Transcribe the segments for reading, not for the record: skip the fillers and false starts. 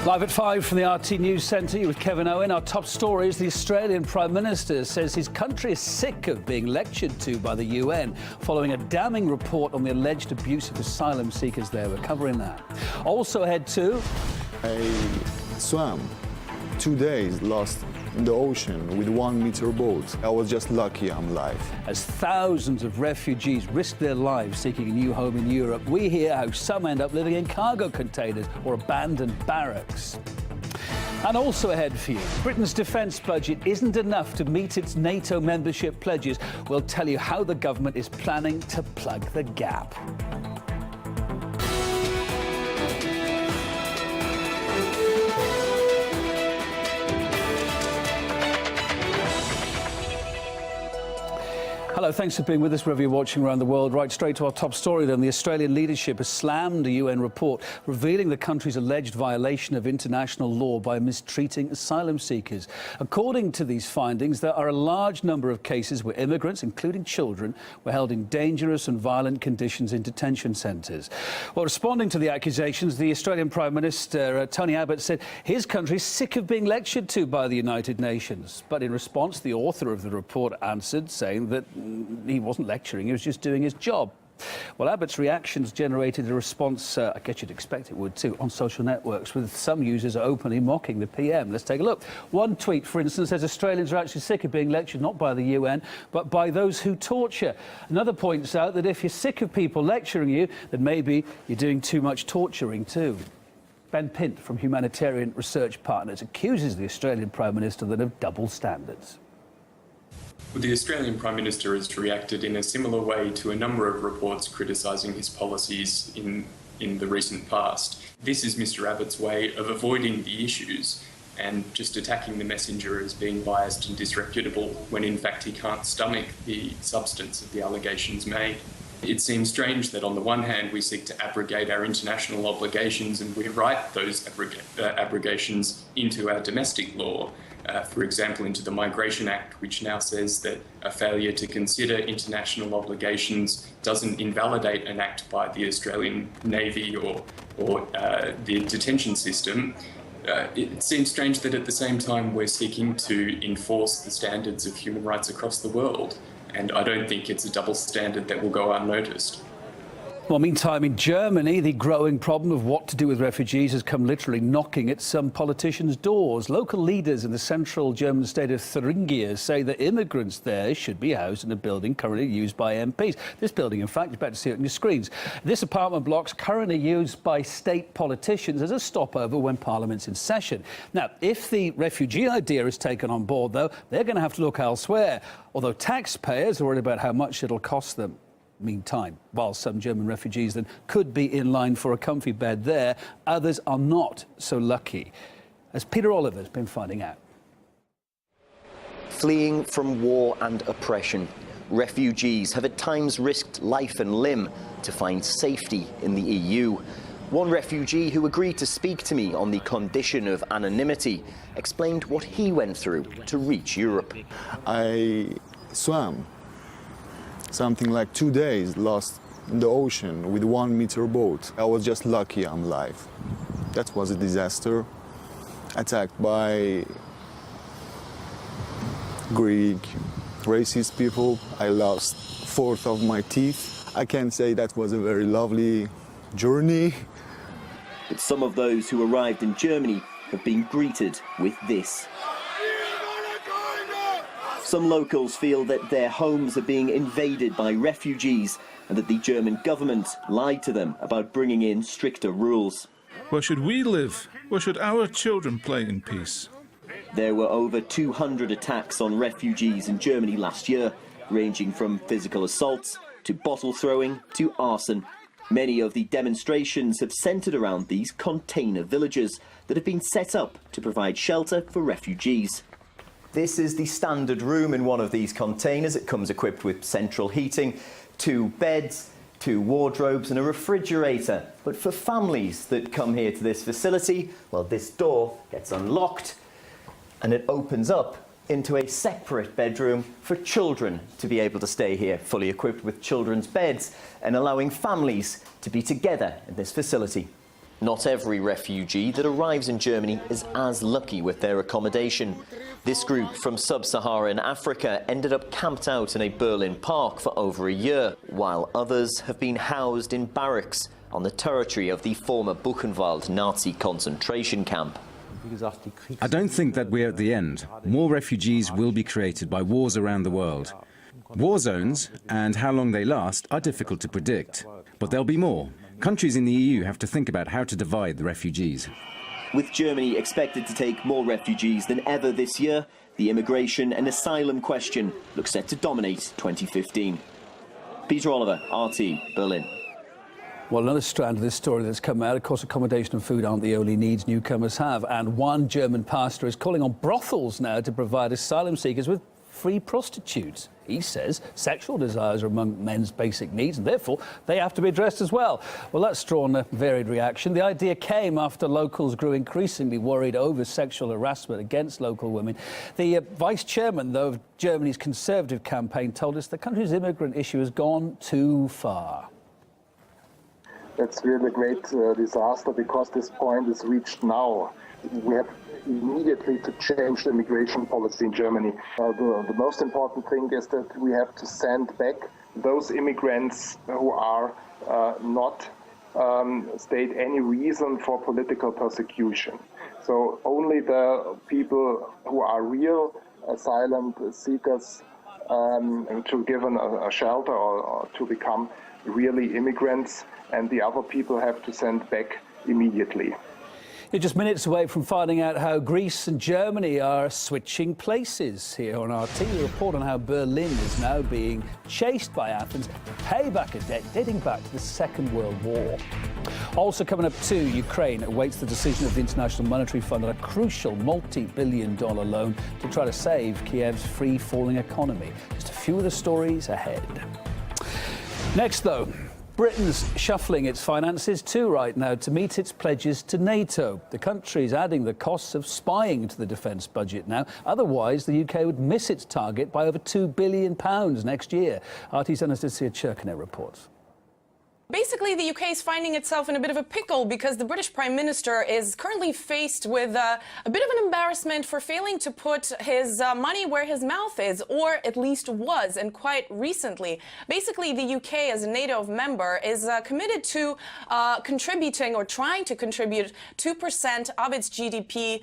Live at 5 from the RT News Centre with Kevin Owen. Our top story is the Australian Prime Minister says his country is sick of being lectured to by the UN following a damning report on the alleged abuse of asylum seekers there. We're covering that. Also ahead to... I swam 2 days lost in the ocean with 1 meter boat. I was just lucky I'm alive. As thousands of refugees risk their lives seeking a new home in Europe, we hear how some end up living in cargo containers or abandoned barracks. And also ahead for you, Britain's defence budget isn't enough to meet its NATO membership pledges. We'll tell you how the government is planning to plug the gap. Hello, thanks for being with us wherever you're watching around the world. Right straight to our top story then. The Australian leadership has slammed a UN report revealing the country's alleged violation of international law by mistreating asylum seekers. According to these findings, there are a large number of cases where immigrants, including children, were held in dangerous and violent conditions in detention centres. Well, responding to the accusations, the Australian Prime Minister, Tony Abbott, said his country is sick of being lectured to by the United Nations. But in response, the author of the report answered, saying that he wasn't lecturing, he was just doing his job. Well, Abbott's reactions generated a response, I guess you'd expect it would too, on social networks, with some users openly mocking the PM. Let's take a look. One tweet, for instance, says Australians are actually sick of being lectured not by the UN, but by those who torture. Another points out that if you're sick of people lecturing you, then maybe you're doing too much torturing too. Ben Pint from Humanitarian Research Partners accuses the Australian Prime Minister then of double standards. Well, the Australian Prime Minister has reacted in a similar way to a number of reports criticising his policies in the recent past. This is Mr Abbott's way of avoiding the issues and just attacking the messenger as being biased and disreputable when in fact he can't stomach the substance of the allegations made. It seems strange that on the one hand we seek to abrogate our international obligations and we write those abrogations into our domestic law. For example, into the Migration Act, which now says that a failure to consider international obligations doesn't invalidate an act by the Australian Navy or the detention system. It seems strange that at the same time we're seeking to enforce the standards of human rights across the world, and I don't think it's a double standard that will go unnoticed. Well, meantime, in Germany, the growing problem of what to do with refugees has come literally knocking at some politicians' doors. Local leaders in the central German state of Thuringia say that immigrants there should be housed in a building currently used by MPs. This building, in fact, you're about to see it on your screens. This apartment block's currently used by state politicians as a stopover when Parliament's in session. Now, if the refugee idea is taken on board, though, they're going to have to look elsewhere, although taxpayers are worried about how much it'll cost them. Meantime, while some German refugees then could be in line for a comfy bed there, others are not so lucky, as Peter Oliver's been finding out. Fleeing from war and oppression, refugees have at times risked life and limb to find safety in the EU. One refugee who agreed to speak to me on the condition of anonymity explained what he went through to reach Europe. I swam something like 2 days lost in the ocean with 1 meter boat. I was just lucky I'm alive. That was a disaster. Attacked by Greek, racist people. I lost 4 of my teeth. I can say that was a very lovely journey. But some of those who arrived in Germany have been greeted with this. Some locals feel that their homes are being invaded by refugees and that the German government lied to them about bringing in stricter rules. Where should we live? Where should our children play in peace? There were over 200 attacks on refugees in Germany last year, ranging from physical assaults to bottle throwing to arson. Many of the demonstrations have centred around these container villages that have been set up to provide shelter for refugees. This is the standard room in one of these containers. It comes equipped with central heating, 2 beds, 2 wardrobes and a refrigerator. But for families that come here to this facility, well, this door gets unlocked and it opens up into a separate bedroom for children to be able to stay here, fully equipped with children's beds and allowing families to be together in this facility. Not every refugee that arrives in Germany is as lucky with their accommodation. This group from sub-Saharan Africa ended up camped out in a Berlin park for over a year, while others have been housed in barracks on the territory of the former Buchenwald Nazi concentration camp. I don't think that we're at the end. More refugees will be created by wars around the world. War zones and how long they last are difficult to predict, but there'll be more. Countries in the EU have to think about how to divide the refugees. With Germany expected to take more refugees than ever this year, the immigration and asylum question looks set to dominate 2015. Peter Oliver, RT, Berlin. Well, another strand of this story that's come out, of course, accommodation and food aren't the only needs newcomers have, and one German pastor is calling on brothels now to provide asylum seekers with free prostitutes. He says sexual desires are among men's basic needs and therefore they have to be addressed as well. Well, that's drawn a varied reaction. The idea came after locals grew increasingly worried over sexual harassment against local women. The vice chairman, though, of Germany's Conservative campaign told us the country's immigrant issue has gone too far. That's really a great disaster because this point is reached now. We have immediately to change the immigration policy in Germany. The most important thing is that we have to send back those immigrants who are not state any reason for political persecution. So only the people who are real asylum seekers to given a shelter or to become really immigrants, and the other people have to send back immediately. You're just minutes away from finding out how Greece and Germany are switching places. Here on RT, a report on how Berlin is now being chased by Athens to pay back a debt dating back to the Second World War. Also coming up too, Ukraine awaits the decision of the International Monetary Fund on a crucial multi-billion-dollar loan to try to save Kiev's free-falling economy. Just a few of the stories ahead. Next, though, Britain's shuffling its finances too right now to meet its pledges to NATO. The country's adding the costs of spying to the defence budget now. Otherwise, the UK would miss its target by over £2 billion next year. RT's Anastasia Cherkanet reports. Basically, the UK is finding itself in a bit of a pickle because the British Prime Minister is currently faced with a bit of an embarrassment for failing to put his money where his mouth is, or at least was, and quite recently. Basically, the UK, as a NATO member, is committed to contributing or trying to contribute 2% of its GDP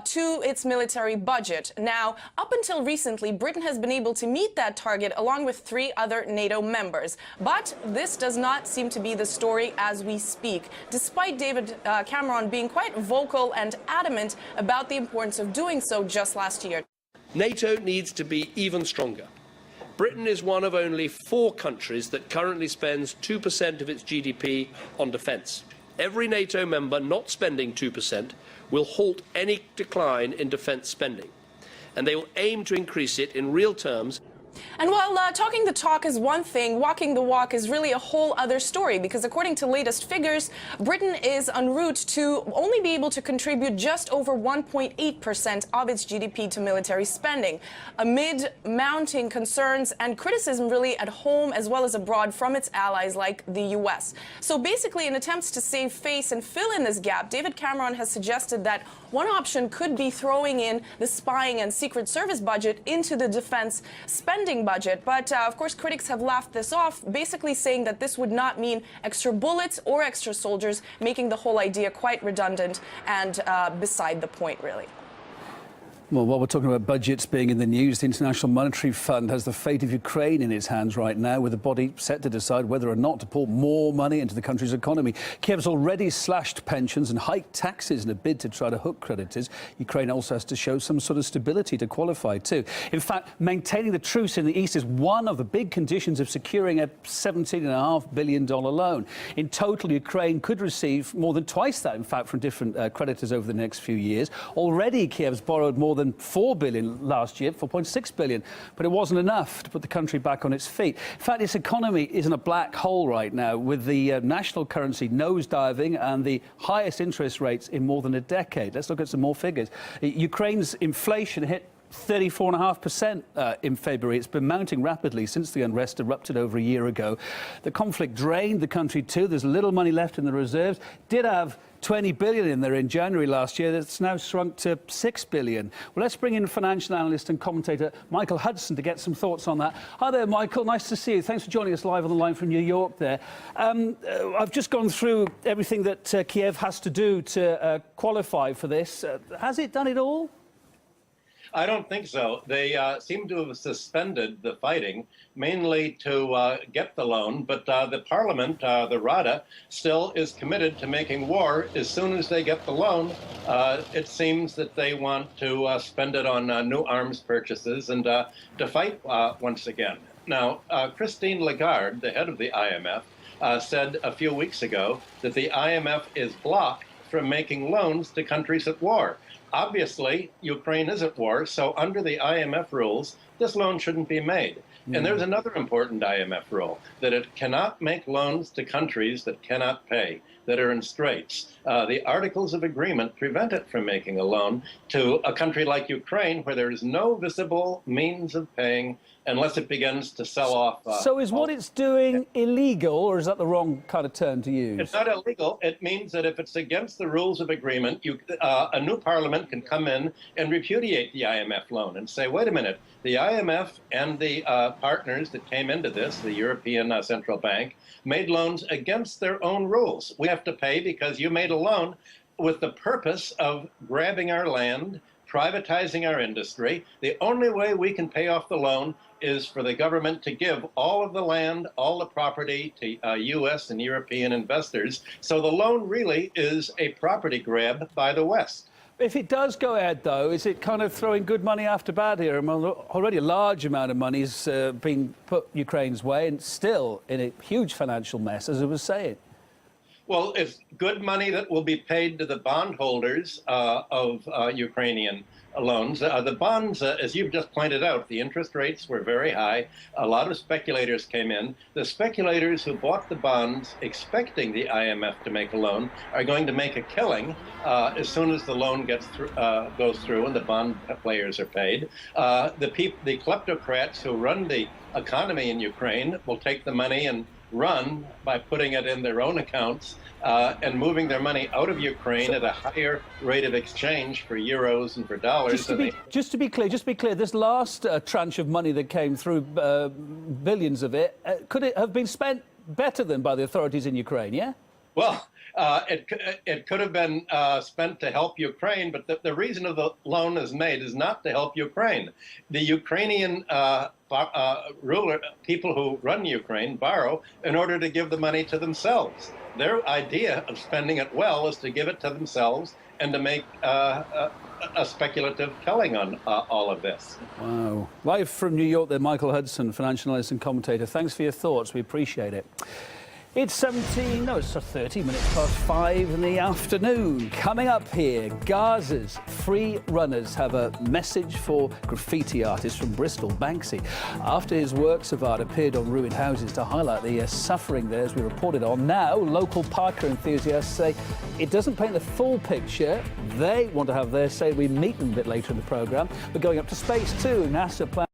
to its military budget. Now, up until recently, Britain has been able to meet that target along with 3 other NATO members. But this does not seem to be the story as we speak, despite David Cameron being quite vocal and adamant about the importance of doing so just last year. NATO needs to be even stronger. Britain is one of only 4 countries that currently spends 2% of its GDP on defence. Every NATO member not spending 2% will halt any decline in defence spending, and they will aim to increase it in real terms. And while talking the talk is one thing, walking the walk is really a whole other story, because according to latest figures, Britain is en route to only be able to contribute just over 1.8% of its GDP to military spending, amid mounting concerns and criticism really at home as well as abroad from its allies like the US. So basically, in attempts to save face and fill in this gap, David Cameron has suggested that one option could be throwing in the spying and Secret Service budget into the defense spending budget. But of course, critics have laughed this off, basically saying that this would not mean extra bullets or extra soldiers, making the whole idea quite redundant and beside the point, really. Well, while we're talking about budgets being in the news, the International Monetary Fund has the fate of Ukraine in its hands right now, with the body set to decide whether or not to pour more money into the country's economy. Kiev's already slashed pensions and hiked taxes in a bid to try to hook creditors. Ukraine also has to show some sort of stability to qualify too. In fact, maintaining the truce in the east is one of the big conditions of securing a $17.5 billion loan. In total, Ukraine could receive more than twice that, in fact, from different creditors over the next few years. Already, Kiev's borrowed more than $4 billion last year, $4.6 billion, but it wasn't enough to put the country back on its feet. In fact, its economy is in a black hole right now, with the national currency nosediving and the highest interest rates in more than a decade. Let's look at some more figures. Ukraine's inflation hit 34.5% in February. It's been mounting rapidly since the unrest erupted over a year ago. The conflict drained the country too. There's little money left in the reserves. Did have 20 billion in there in January last year. That's now shrunk to 6 billion. Well, let's bring in financial analyst and commentator Michael Hudson to get some thoughts on that. Hi there, Michael. Nice to see you. Thanks for joining us live on the line from New York there. I've just gone through everything that Kiev has to do to qualify for this. Has it done it all? I don't think so. They seem to have suspended the fighting, mainly to get the loan, but the parliament, the Rada, still is committed to making war as soon as they get the loan. It seems that they want to spend it on new arms purchases and to fight once again. Now, Christine Lagarde, the head of the IMF, said a few weeks ago that the IMF is blocked from making loans to countries at war. Obviously, Ukraine is at war, so under the IMF rules, this loan shouldn't be made. And there's another important IMF rule, that it cannot make loans to countries that cannot pay, that are in straits. The Articles of Agreement prevent it from making a loan to a country like Ukraine, where there is no visible means of paying unless it begins to sell off. So is what it's doing illegal, or is that the wrong kind of term to use? It's not illegal. It means that if it's against the rules of agreement, a new parliament can come in and repudiate the IMF loan and say, wait a minute, the IMF and the partners that came into this, the European Central Bank, made loans against their own rules. We have to pay because you made a loan with the purpose of grabbing our land, privatizing our industry. The only way we can pay off the loan is for the government to give all of the land, all the property to U.S. and European investors. So the loan really is a property grab by the West. If it does go ahead, though, is it kind of throwing good money after bad here? I mean, already a large amount of money is being put Ukraine's way and still in a huge financial mess, as I was saying. Well, it's good money that will be paid to the bondholders of Ukrainian loans. The bonds, as you've just pointed out, the interest rates were very high. A lot of speculators came in. The speculators who bought the bonds expecting the IMF to make a loan are going to make a killing as soon as the loan goes through and the bond players are paid. The kleptocrats who run the economy in Ukraine will take the money and run by putting it in their own accounts and moving their money out of Ukraine at a higher rate of exchange for euros and for dollars. Just to be clear, this last tranche of money that came through, billions of it, could it have been spent better than by the authorities in Ukraine, yeah? Well, it could have been spent to help Ukraine, but the reason of the loan is made is not to help Ukraine. The Ukrainian people who run Ukraine borrow in order to give the money to themselves. Their idea of spending it well is to give it to themselves and to make a speculative killing on all of this. Wow. Live from New York there, Michael Hudson, financial analyst and commentator. Thanks for your thoughts. We appreciate it. It's 30 minutes past 5 in the afternoon. Coming up here, Gaza's free runners have a message for graffiti artist from Bristol, Banksy. After his works of art appeared on ruined houses to highlight the suffering there, as we reported on, now local parker enthusiasts say it doesn't paint the full picture. They want to have their say. We meet them a bit later in the programme. We're going up to space too. NASA plans